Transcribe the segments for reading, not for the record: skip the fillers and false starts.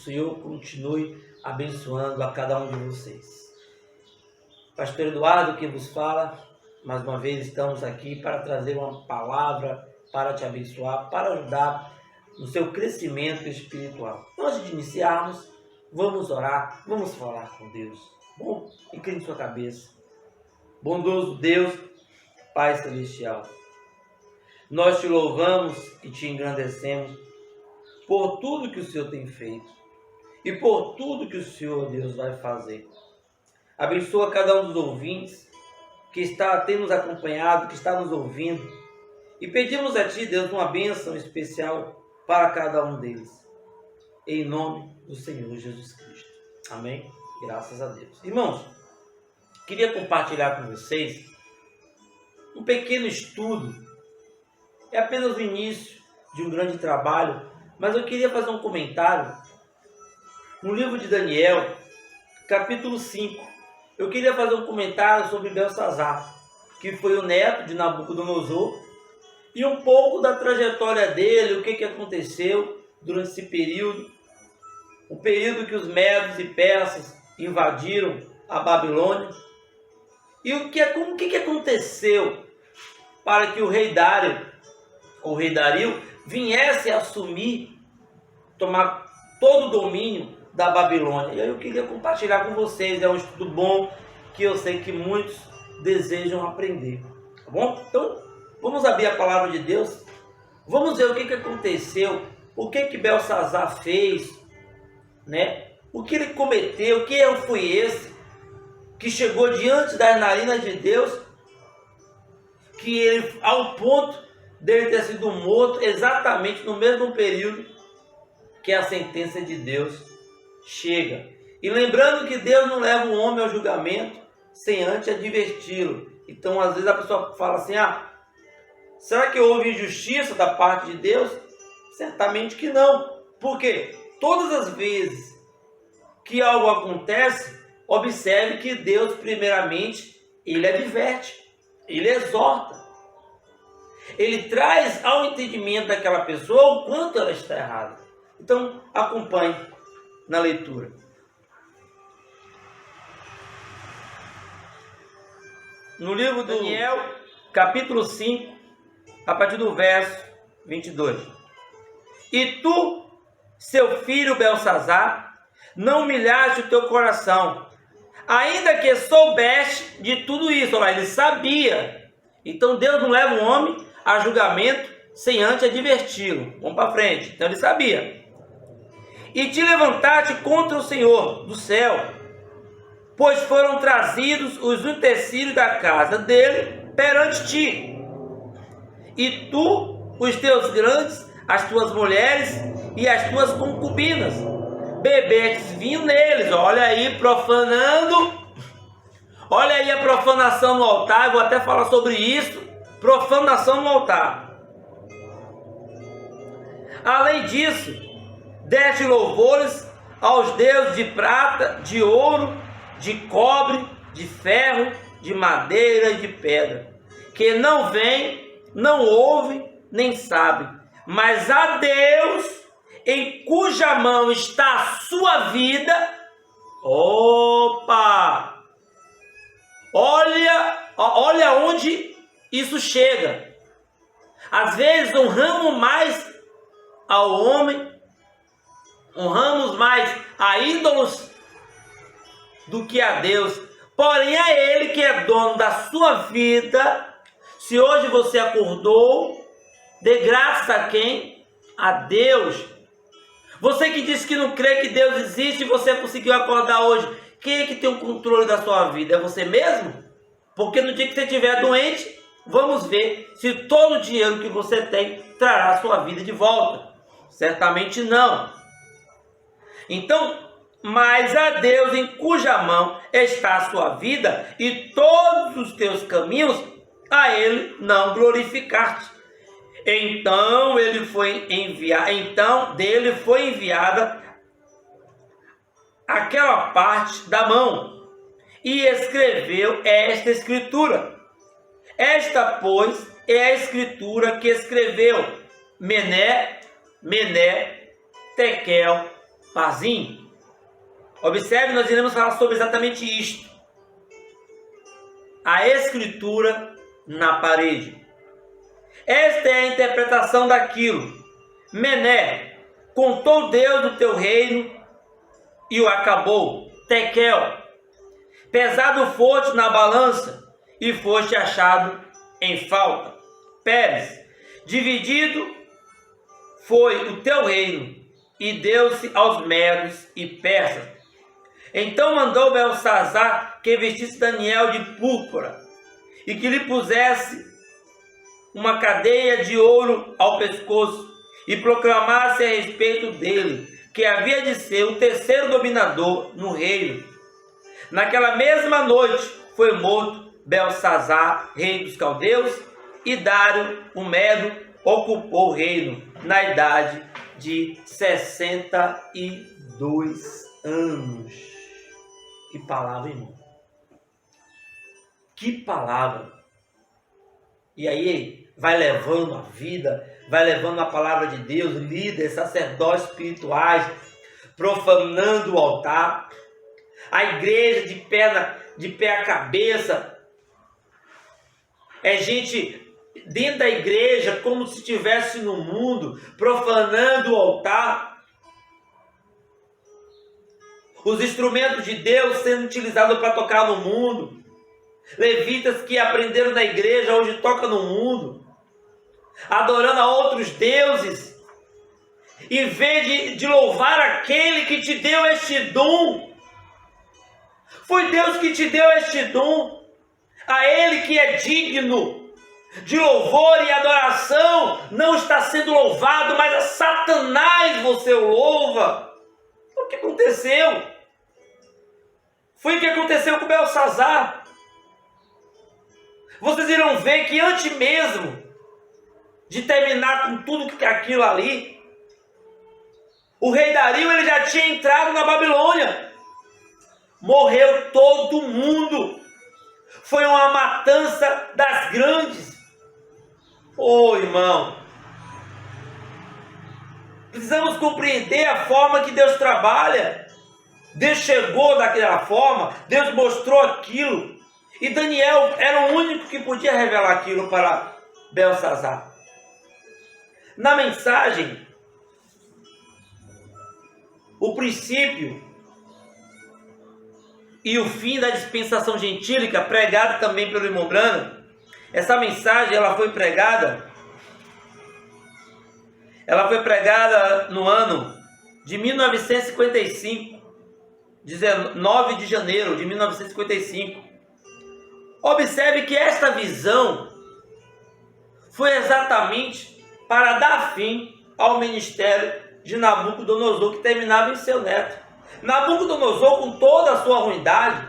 Senhor continue abençoando a cada um de vocês. Pastor Eduardo que vos fala, mais uma vez estamos aqui para trazer uma palavra para te abençoar, para ajudar no seu crescimento espiritual. Antes de iniciarmos, vamos orar, vamos falar com Deus. Bom, incline sua cabeça. Bondoso Deus, Pai Celestial, nós te louvamos e te engrandecemos por tudo que o Senhor tem feito e por tudo que o Senhor, Deus, vai fazer. Abençoa cada um dos ouvintes que tem nos acompanhado, que está nos ouvindo, e pedimos a Ti, Deus, uma bênção especial para cada um deles. Em nome do Senhor Jesus Cristo. Amém? Graças a Deus. Irmãos, queria compartilhar com vocês um pequeno estudo. É apenas o início de um grande trabalho, mas eu queria fazer um comentário no livro de Daniel, capítulo 5. Eu queria fazer um comentário sobre Belsassar, que foi o neto de Nabucodonosor, e um pouco da trajetória dele, o que aconteceu durante esse período, o período que os medos e persas invadiram a Babilônia, e o que aconteceu para que o rei Dário, ou rei Dario, viesse a assumir, tomar todo o domínio da Babilônia. E aí eu queria compartilhar com vocês, é um estudo bom, que eu sei que muitos desejam aprender, tá bom? Então, vamos abrir a palavra de Deus, vamos ver o que aconteceu, o que Belsassar fez, né? O que ele cometeu, que erro foi esse, que chegou diante das narinas de Deus, que ele, ao ponto dele ter sido morto exatamente no mesmo período que a sentença de Deus chega. E lembrando que Deus não leva o homem ao julgamento sem antes adverti-lo. Então, às vezes a pessoa fala assim, será que houve injustiça da parte de Deus? Certamente que não. Por quê? Todas as vezes que algo acontece, observe que Deus, primeiramente, Ele adverte, Ele exorta. Ele traz ao entendimento daquela pessoa o quanto ela está errada. Então, acompanhe na leitura. No livro de Daniel, capítulo 5, a partir do verso 22. E tu, seu filho Belsassar, não humilhaste o teu coração, ainda que soubeste de tudo isso. Olha lá, ele sabia. Então Deus não leva o homem a julgamento sem antes adverti-lo. Vamos para frente. Então ele sabia. E te levantaste contra o Senhor do céu, pois foram trazidos os utensílios da casa dele perante ti. E tu, os teus grandes, as tuas mulheres e as tuas concubinas, bebestes vinho neles. Olha aí, profanando. Olha aí a profanação no altar. Eu vou até falar sobre isso. Profanação no altar. Além disso, deste louvores aos deuses de prata, de ouro, de cobre, de ferro, de madeira e de pedra, que não vem, não ouve, nem sabe, mas a Deus, em cuja mão está a sua vida. Opa! Olha onde isso chega. Às vezes honramos mais ao homem, honramos mais a ídolos do que a Deus. Porém, a Ele que é dono da sua vida. Se hoje você acordou, dê graças a quem? A Deus. Você que disse que não crê que Deus existe e você conseguiu acordar hoje, quem é que tem o controle da sua vida? É você mesmo? Porque no dia que você estiver doente, vamos ver se todo o dinheiro que você tem trará a sua vida de volta. Certamente não. Então, mas a Deus em cuja mão está a sua vida e todos os teus caminhos, a Ele não glorificaste. Então dele foi enviada aquela parte da mão e escreveu esta escritura. Esta, pois, é a escritura que escreveu Mené, Tekel, Parzinho, observe, nós iremos falar sobre exatamente isto. A escritura na parede. Esta é a interpretação daquilo. Mené, contou Deus do teu reino e o acabou. Tekel, pesado foste na balança e foste achado em falta. Pérez, dividido foi o teu reino e deu-se aos medos e persas. Então mandou Belsazar que vestisse Daniel de púrpura e que lhe pusesse uma cadeia de ouro ao pescoço e proclamasse a respeito dele que havia de ser o terceiro dominador no reino. Naquela mesma noite foi morto Belsazar, rei dos caldeus, e Dário, o Medo, ocupou o reino na idade de 62 anos. Que palavra, irmão. Que palavra. E aí vai levando a vida, vai levando a palavra de Deus, líderes, sacerdotes espirituais, profanando o altar, a igreja de pé a cabeça, é gente dentro da igreja como se estivesse no mundo, profanando o altar, os instrumentos de Deus sendo utilizados para tocar no mundo, levitas que aprenderam na igreja hoje tocam no mundo, adorando a outros deuses, em vez de louvar aquele que te deu este dom. Foi Deus que te deu este dom, a Ele que é digno de louvor e adoração, não está sendo louvado, mas a Satanás você o louva. O que aconteceu? Foi o que aconteceu com Belsazar. Vocês irão ver que antes mesmo de terminar com tudo que aquilo ali, o rei Dario ele já tinha entrado na Babilônia. Morreu todo mundo. Foi uma matança das grandes. Irmão, precisamos compreender a forma que Deus trabalha. Deus chegou daquela forma, Deus mostrou aquilo, e Daniel era o único que podia revelar aquilo para Belsazar. Na mensagem, o princípio e o fim da dispensação gentílica, pregado também pelo irmão Branham, essa mensagem ela foi pregada no ano de 1955, 19 de janeiro de 1955. Observe que esta visão foi exatamente para dar fim ao ministério de Nabucodonosor, que terminava em seu neto. Nabucodonosor, com toda a sua ruindade,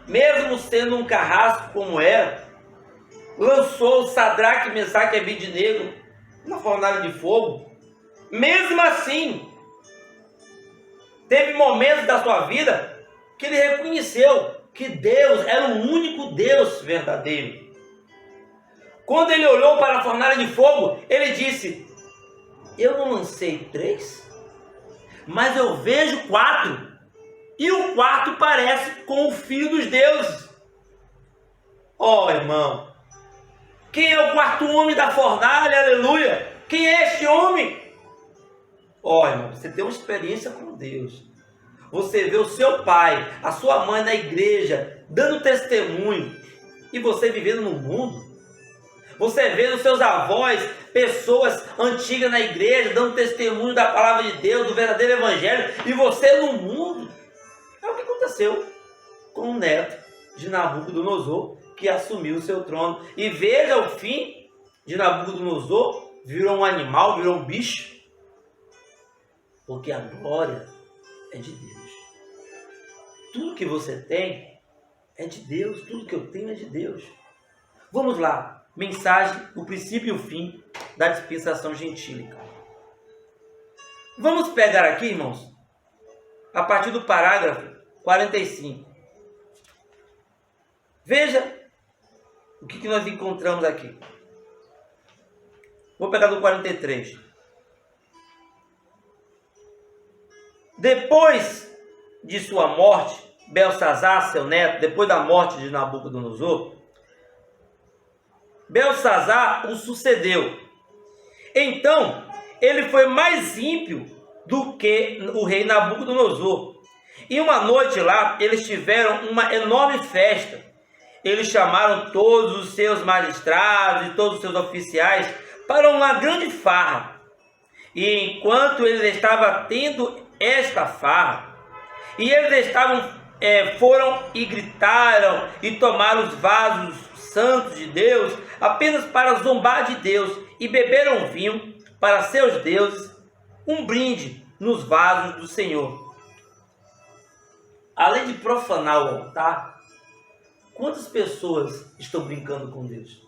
mesmo sendo um carrasco como era, lançou Sadraque, Mesaque e Abednego na fornalha de fogo. Mesmo assim, teve momentos da sua vida que ele reconheceu que Deus era o único Deus verdadeiro. Quando ele olhou para a fornalha de fogo, ele disse: eu não lancei 3, mas eu vejo 4, e o quarto parece com o Filho dos deuses. Irmão, quem é o quarto homem da fornalha? Aleluia! Quem é este homem? Irmão, você tem uma experiência com Deus. Você vê o seu pai, a sua mãe na igreja, dando testemunho, e você vivendo no mundo. Você vê nos seus avós, pessoas antigas na igreja, dando testemunho da palavra de Deus, do verdadeiro evangelho, e você no mundo. É o que aconteceu com o neto de Nabucodonosor, que assumiu o seu trono. E veja o fim de Nabucodonosor: virou um animal, virou um bicho. Porque a glória é de Deus. Tudo que você tem é de Deus, tudo que eu tenho é de Deus. Vamos lá. Mensagem, o princípio e o fim da dispensação gentílica. Vamos pegar aqui, irmãos, a partir do parágrafo 45. Veja o que nós encontramos aqui. Vou pegar do 43. Depois de sua morte, Belsazar, seu neto, depois da morte de Nabucodonosor, Belsazar o sucedeu. Então, ele foi mais ímpio do que o rei Nabucodonosor. E uma noite lá, eles tiveram uma enorme festa. Eles chamaram todos os seus magistrados e todos os seus oficiais para uma grande farra. E enquanto eles estavam tendo esta farra, e eles foram e gritaram e tomaram os vasos santos de Deus apenas para zombar de Deus, e beberam vinho para seus deuses, um brinde nos vasos do Senhor. Além de profanar o altar, quantas pessoas estão brincando com Deus?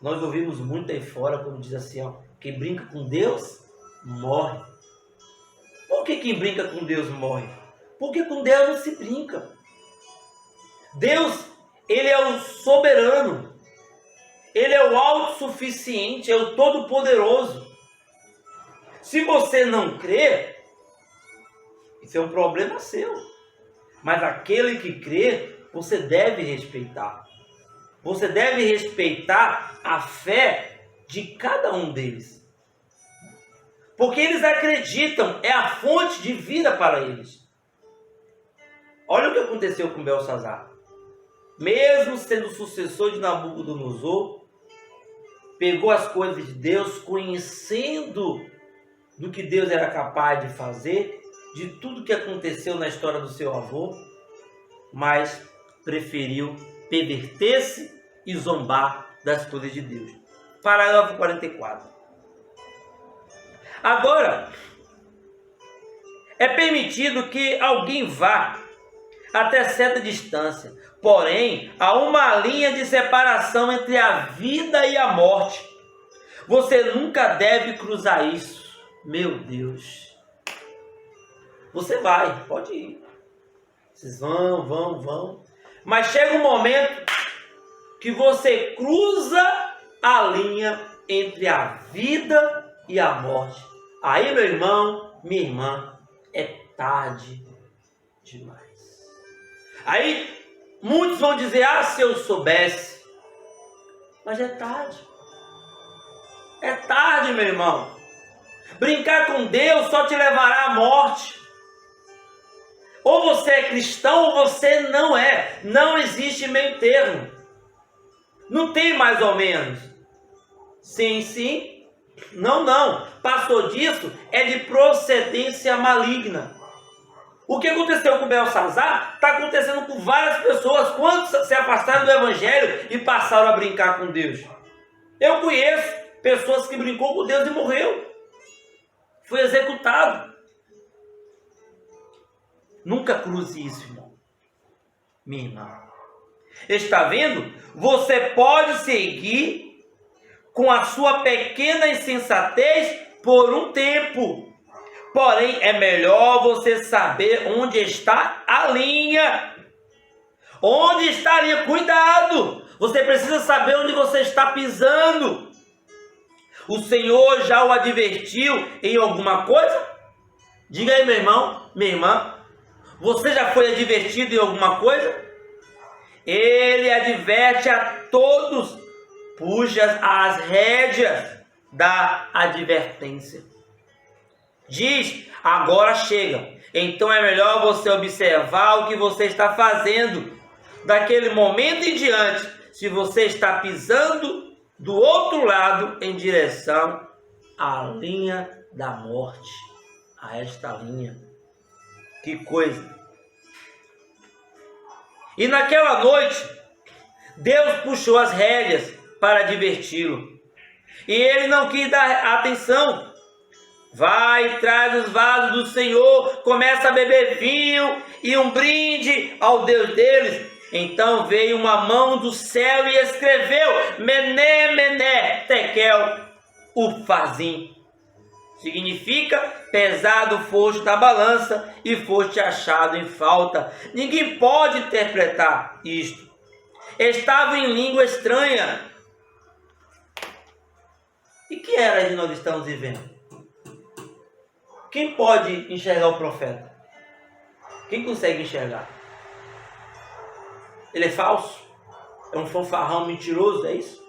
Nós ouvimos muito aí fora quando diz assim, ó, quem brinca com Deus morre. Por que quem brinca com Deus morre? Porque com Deus não se brinca. Deus, ele é o soberano. Ele é o autossuficiente, é o todo-poderoso. Se você não crê, isso é um problema seu. Mas aquele que crê, você deve respeitar. Você deve respeitar a fé de cada um deles. Porque eles acreditam, é a fonte de vida para eles. Olha o que aconteceu com Belsazar. Mesmo sendo sucessor de Nabucodonosor, pegou as coisas de Deus, conhecendo do que Deus era capaz de fazer, de tudo que aconteceu na história do seu avô, mas preferiu perverter-se e zombar das coisas de Deus. Parágrafo 44. Agora, é permitido que alguém vá até certa distância, porém, há uma linha de separação entre a vida e a morte. Você nunca deve cruzar isso. Meu Deus. Você vai, pode ir. Vocês vão. Mas chega um momento que você cruza a linha entre a vida e a morte. Aí, meu irmão, minha irmã, é tarde demais. Aí, muitos vão dizer, se eu soubesse. Mas é tarde. É tarde, meu irmão. Brincar com Deus só te levará à morte. Ou você é cristão ou você não é. Não existe meio termo. Não tem mais ou menos. Sim. Não. Passou disso, é de procedência maligna. O que aconteceu com Belsazar está acontecendo com várias pessoas. Quantos se afastaram do Evangelho e passaram a brincar com Deus? Eu conheço pessoas que brincou com Deus e morreu. Foi executado. Nunca cruze isso, irmão. Minha irmã. Está vendo? Você pode seguir com a sua pequena insensatez por um tempo. Porém, é melhor você saber onde está a linha. Onde está a linha? Cuidado! Você precisa saber onde você está pisando. O Senhor já o advertiu em alguma coisa? Diga aí, meu irmão, minha irmã. Você já foi advertido em alguma coisa? Ele adverte a todos. Puxa as rédeas da advertência. Diz, agora chega. Então é melhor você observar o que você está fazendo. Daquele momento em diante, se você está pisando do outro lado em direção à linha da morte. A esta linha. Que coisa. E naquela noite, Deus puxou as rédeas para adverti-lo. E ele não quis dar atenção. Vai, traz os vasos do Senhor, começa a beber vinho e um brinde ao Deus deles. Então veio uma mão do céu e escreveu, Mené, Mené, Tekel, Ufazim. Significa, pesado foste da balança e foste achado em falta. Ninguém pode interpretar isto. Estava em língua estranha. E que era que nós estamos vivendo? Quem pode enxergar o profeta? Quem consegue enxergar? Ele é falso? É um fanfarrão mentiroso, é isso?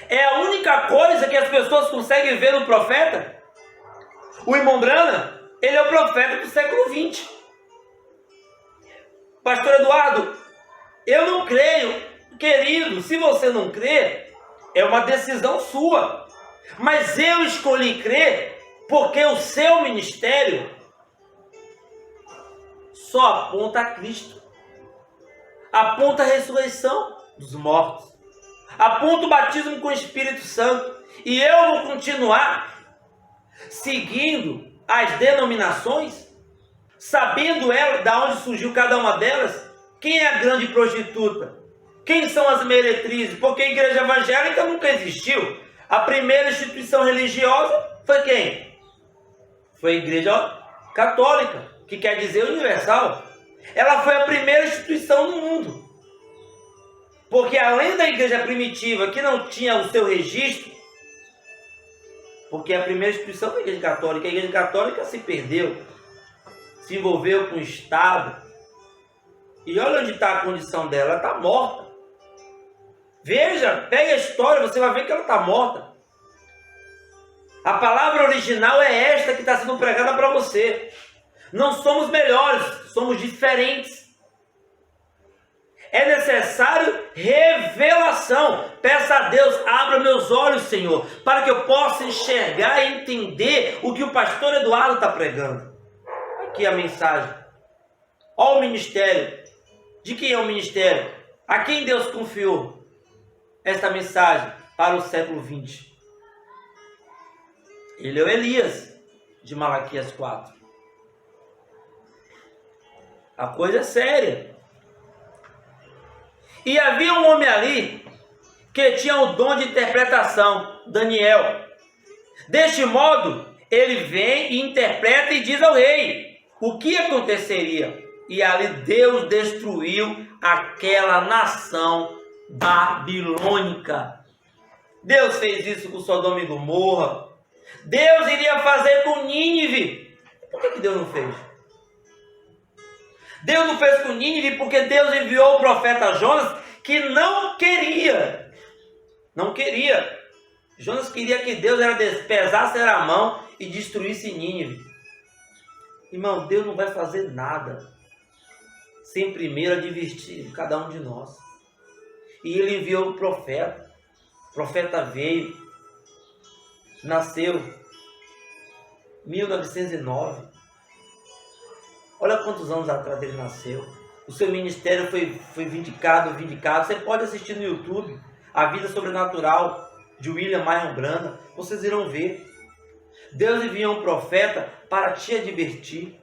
É a única coisa que as pessoas conseguem ver no profeta? O irmão Branham, ele é o profeta do século XX. Pastor Eduardo, eu não creio. Querido, se você não crê, é uma decisão sua. Mas eu escolhi crer porque o seu ministério só aponta a Cristo. Aponta a ressurreição dos mortos. Aponta o batismo com o Espírito Santo. E eu vou continuar seguindo as denominações, sabendo ela, de onde surgiu cada uma delas. Quem é a grande prostituta? Quem são as meretrizes? Porque a igreja evangélica nunca existiu. A primeira instituição religiosa foi quem? Foi a igreja católica, que quer dizer universal. Ela foi a primeira instituição no mundo. Porque além da igreja primitiva, que não tinha o seu registro, porque a primeira instituição foi a igreja católica se perdeu, se envolveu com o Estado. E olha onde está a condição dela, ela está morta. Veja, pega a história, você vai ver que ela está morta. A palavra original é esta que está sendo pregada para você. Não somos melhores, somos diferentes. É necessário revelação. Peça a Deus, abra meus olhos, Senhor, para que eu possa enxergar e entender o que o pastor Eduardo está pregando. Aqui a mensagem. Olha o ministério. De quem é o ministério? A quem Deus confiou esta mensagem para o século XX? Ele é o Elias de Malaquias 4. A coisa é séria. E havia um homem ali que tinha o dom de interpretação, Daniel. Deste modo, ele vem e interpreta e diz ao rei o que aconteceria. E ali Deus destruiu aquela nação babilônica. Deus fez isso com Sodoma e Gomorra. Deus iria fazer com Nínive. Por que Deus não fez? Deus não fez com Nínive porque Deus enviou o profeta Jonas, que não queria. Não queria. Jonas queria que Deus pesasse a mão e destruísse Nínive. Irmão, Deus não vai fazer nada sem primeiro advertir cada um de nós. E ele enviou o profeta. O profeta veio, nasceu em 1909. Olha quantos anos atrás ele nasceu. O seu ministério foi vindicado. Você pode assistir no YouTube A Vida Sobrenatural de William Marion Branham. Vocês irão ver. Deus enviou um profeta para te advertir.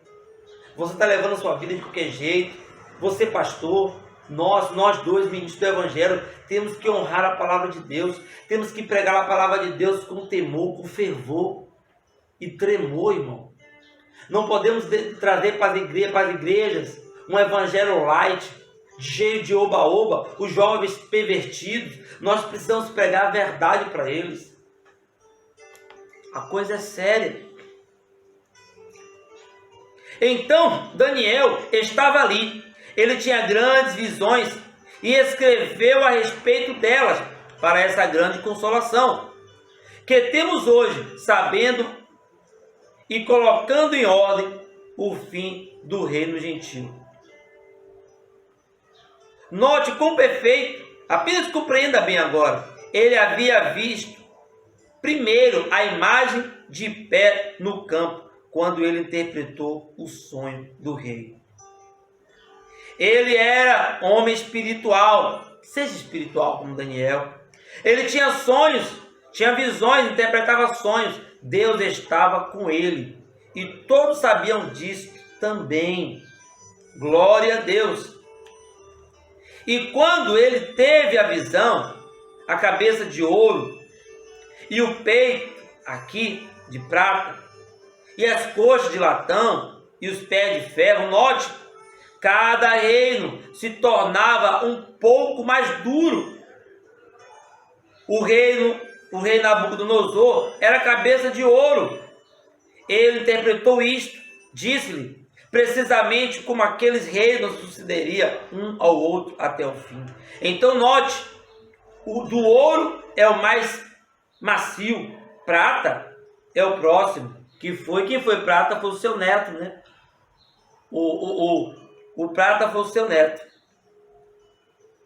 Você está levando a sua vida de qualquer jeito. Você, pastor, nós dois, ministros do Evangelho, temos que honrar a palavra de Deus. Temos que pregar a palavra de Deus com temor, com fervor e tremor, irmão. Não podemos trazer para as igrejas um evangelho light, cheio de oba-oba, os jovens pervertidos. Nós precisamos pregar a verdade para eles. A coisa é séria. Então, Daniel estava ali. Ele tinha grandes visões e escreveu a respeito delas para essa grande consolação que temos hoje, sabendo e colocando em ordem o fim do reino gentil. Note com perfeito, apenas compreenda bem agora, ele havia visto primeiro a imagem de pé no campo, quando ele interpretou o sonho do rei. Ele era homem espiritual, seja espiritual como Daniel. Ele tinha sonhos, tinha visões, interpretava sonhos. Deus estava com ele. E todos sabiam disso também. Glória a Deus. E quando ele teve a visão, a cabeça de ouro e o peito aqui de prata e as coxas de latão e os pés de ferro, note, cada reino se tornava um pouco mais duro. O rei Nabucodonosor era cabeça de ouro ele interpretou isto, disse-lhe, precisamente como aqueles reis não sucederia um ao outro até o fim. Então note, o do ouro é o mais macio, prata é o próximo. Quem foi prata foi o seu neto, né? O prata foi o seu neto.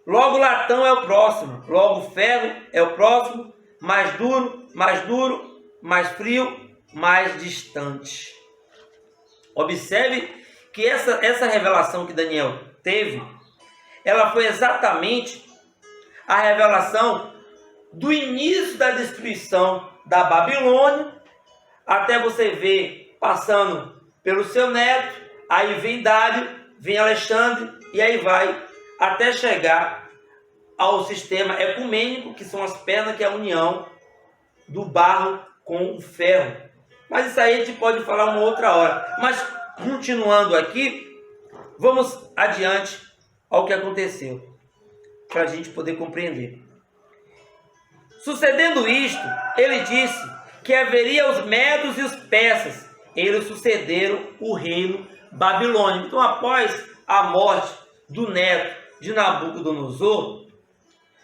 Logo latão é o próximo, logo ferro é o próximo, mais duro, mais frio, mais distante. Observe que essa revelação que Daniel teve, ela foi exatamente a revelação do início da destruição da Babilônia, até você ver passando pelo seu neto, aí vem Dário, vem Alexandre, e aí vai até chegar ao sistema ecumênico, que são as pernas, que é a união do barro com o ferro. Mas isso aí a gente pode falar uma outra hora. Mas continuando aqui, vamos adiante ao que aconteceu, para a gente poder compreender. Sucedendo isto, ele disse que haveria os medos e os persas. Eles sucederam o reino babilônico. Então, após a morte do neto de Nabucodonosor,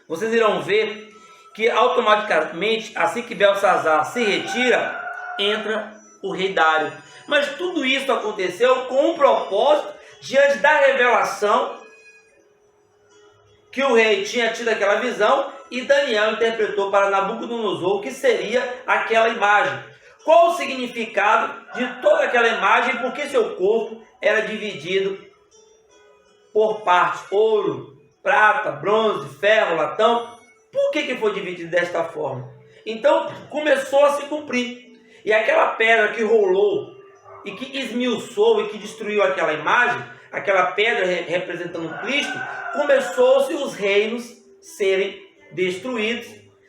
vocês irão ver que automaticamente, assim que Belsazar se retira, entra o rei Dário. Mas tudo isso aconteceu com um propósito, diante da revelação que o rei tinha tido aquela visão, e Daniel interpretou para Nabucodonosor o que seria aquela imagem. Qual o significado de toda aquela imagem, porque seu corpo era dividido por partes, ouro, prata, bronze, ferro, latão. Por que foi dividido desta forma? Então começou a se cumprir. E aquela pedra que rolou e que esmiuçou e que destruiu aquela imagem, aquela pedra representando Cristo, começou-se os reinos serem destruídos.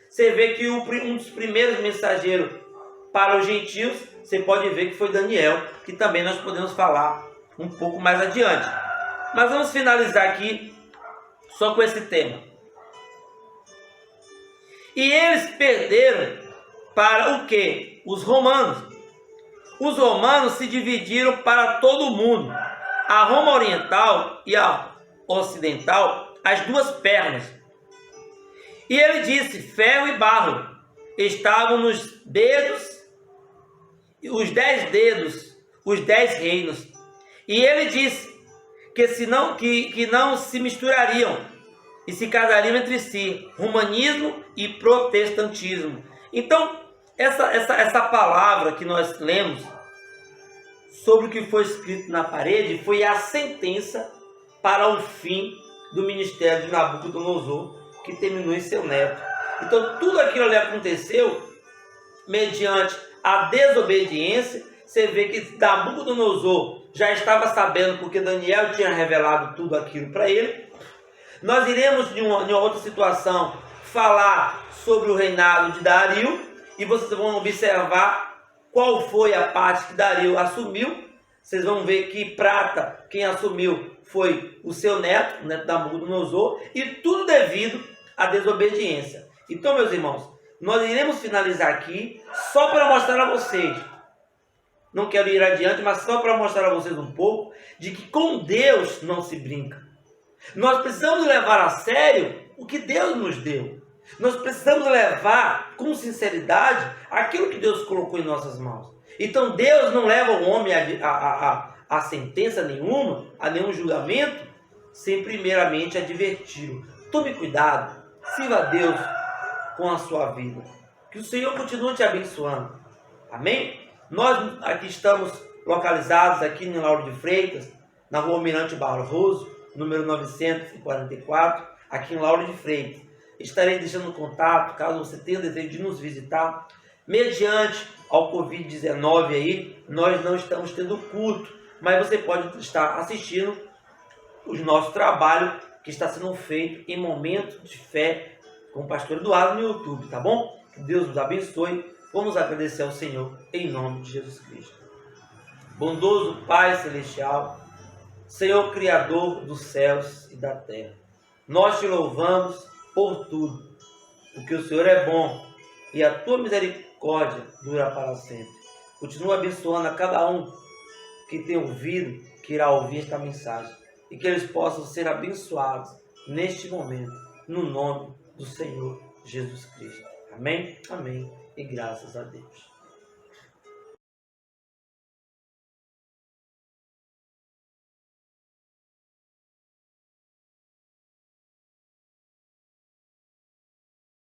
Você vê que um dos primeiros mensageiros para os gentios, você pode ver que foi Daniel, que também nós podemos falar um pouco mais adiante. Mas vamos finalizar aqui só com esse tema. E eles perderam para o quê? Os romanos. Os romanos se dividiram para todo o mundo. A Roma Oriental e a Ocidental, as duas pernas. E ele disse, ferro e barro estavam nos dedos, os 10 dedos, os 10 reinos. E ele disse que não se misturariam e se casariam entre si, romanismo e protestantismo. Então, essa palavra que nós lemos sobre o que foi escrito na parede foi a sentença para o fim do ministério de Nabucodonosor, que terminou em seu neto. Então, tudo aquilo ali aconteceu mediante a desobediência. Você vê que Nabucodonosor já estava sabendo, porque Daniel tinha revelado tudo aquilo para ele. Nós iremos, em uma outra situação, falar sobre o reinado de Dario, e vocês vão observar qual foi a parte que Dario assumiu. Vocês vão ver que prata, quem assumiu foi o seu neto, o neto de Nabucodonosor, e tudo devido à desobediência. Então, meus irmãos, nós iremos finalizar aqui só para mostrar a vocês, não quero ir adiante, mas só para mostrar a vocês um pouco de que com Deus não se brinca. Nós precisamos levar a sério o que Deus nos deu. Nós precisamos levar com sinceridade aquilo que Deus colocou em nossas mãos. Então Deus não leva o homem a sentença nenhuma, a nenhum julgamento, sem primeiramente adverti-lo. Tome cuidado, sirva a Deus com a sua vida. Que o Senhor continue te abençoando. Amém? Nós aqui estamos localizados aqui em Lauro de Freitas, na rua Almirante Barroso, número 944, aqui em Lauro de Freitas. Estarei deixando contato, caso você tenha desejo de nos visitar. Mediante ao Covid-19 aí, nós não estamos tendo culto, mas você pode estar assistindo o nosso trabalho que está sendo feito em Momento de Fé com o pastor Eduardo no YouTube, tá bom? Que Deus nos abençoe. Vamos agradecer ao Senhor em nome de Jesus Cristo. Bondoso Pai Celestial, Senhor Criador dos céus e da terra, nós te louvamos por tudo, porque o Senhor é bom e a tua misericórdia dura para sempre. Continua abençoando a cada um que tem ouvido, que irá ouvir esta mensagem. E que eles possam ser abençoados neste momento, no nome do Senhor Jesus Cristo. Amém? Amém. E graças a Deus.